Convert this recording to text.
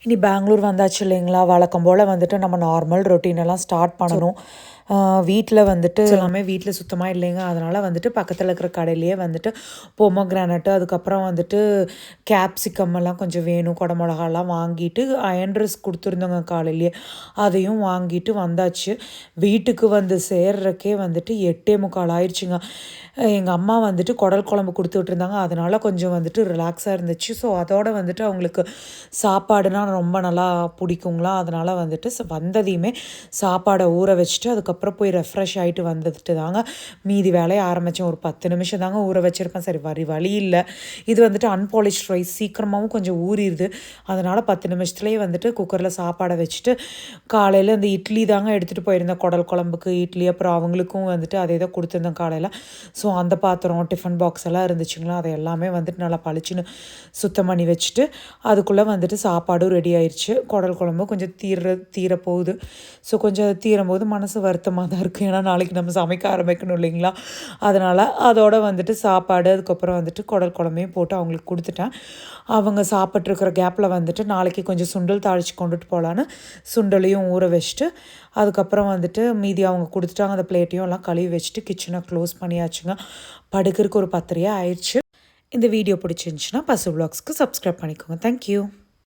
இனி பெங்களூர் வந்தாச்சு இல்லைங்களா, வழக்கம் போல் வந்துட்டு நம்ம நார்மல் ரொட்டீனெல்லாம் ஸ்டார்ட் பண்ணணும். வீட்டில் வந்துட்டு எல்லாமே வீட்டில் சுத்தமாக இல்லைங்க. அதனால் வந்துட்டு பக்கத்தில் இருக்கிற கடையிலேயே வந்துட்டு பொமோகிரானட்டு, அதுக்கப்புறம் வந்துட்டு கேப்சிகம் எல்லாம் கொஞ்சம் வேணும், குடமிளகாலாம் வாங்கிட்டு அயன் ரைஸ் கொடுத்துருந்தோங்க காலையிலேயே. அதையும் வாங்கிட்டு வந்தாச்சு. வீட்டுக்கு வந்து சேர்றக்கே வந்துட்டு 8:45 ஆயிடுச்சுங்க. எங்கள் அம்மா வந்துட்டு குடல் குழம்பு கொடுத்து விட்டுருந்தாங்க. அதனால் கொஞ்சம் வந்துட்டு ரிலாக்ஸாக இருந்துச்சு. ஸோ அதோட வந்துட்டு அவங்களுக்கு சாப்பாடுனா ரொம்ப நல்லா பிடிக்குங்களா, அதனால் வந்துட்டு வந்ததையுமே சாப்பாடை ஊற வச்சுட்டு அதுக்கப்புறம் போய் ரெஃப்ரெஷ் ஆகிட்டு வந்துட்டு தாங்க மீதி வேலையை ஆரம்பித்தேன். ஒரு 10 நிமிஷம் தாங்க ஊற வச்சுருப்பேன். சரி வழி இல்லை, இது வந்துட்டு அன்பாலிஷ்ட் ரைஸ் சீக்கிரமாகவும் கொஞ்சம் ஊறிடுது. அதனால் 10 நிமிஷத்துலேயே வந்துட்டு குக்கரில் சாப்பாடை வச்சுட்டு காலையில் இந்த இட்லி தாங்க எடுத்துகிட்டு போயிருந்தேன். குடல் குழம்புக்கு இட்லி, அப்புறம் அவங்களுக்கும் வந்துட்டு அதே தான் கொடுத்துருந்தேன் காலையில். ஸோ அந்த பாத்திரம், டிஃபன் பாக்ஸ் எல்லாம் இருந்துச்சுங்களா, அதை எல்லாமே வந்துட்டு நல்லா பளிச்சுன்னு சுத்தம் பண்ணி வச்சுட்டு அதுக்குள்ளே வந்துட்டு சாப்பாடும் ரெடி ஆயிடுச்சு. குடல் குழம்பு கொஞ்சம் தீர போகுது. ஸோ கொஞ்சம் தீரும் போது மனசு வருத்தமாக தான் இருக்குது. ஏன்னா நாளைக்கு நம்ம சமைக்க ஆரம்பிக்கணும் இல்லைங்களா, அதனால் அதோடு வந்துட்டு சாப்பாடு, அதுக்கப்புறம் வந்துட்டு குடல் குழம்பையும் போட்டு அவங்களுக்கு கொடுத்துட்டேன். அவங்க சாப்பிட்ருக்கிற கேப்பில் வந்துட்டு நாளைக்கு கொஞ்சம் சுண்டல் தாளித்து கொண்டுட்டு போகலான்னு சுண்டலையும் ஊற வச்சுட்டு அதுக்கப்புறம் வந்துட்டு மீதி அவங்க கொடுத்துட்டாங்க. அந்த பிளேட்டையும் எல்லாம் கழுவி வச்சுட்டு கிச்சனை க்ளோஸ் பண்ணியாச்சுங்க. படுக்கிறதுக்கு ஒரு 10:30 ஆயிடுச்சு. இந்த வீடியோ பிடிச்சிருந்துச்சுன்னா பசு வ்ளாக்ஸ்க்கு சப்ஸ்கிரைப் பண்ணிக்கோங்க. தேங்க்யூ.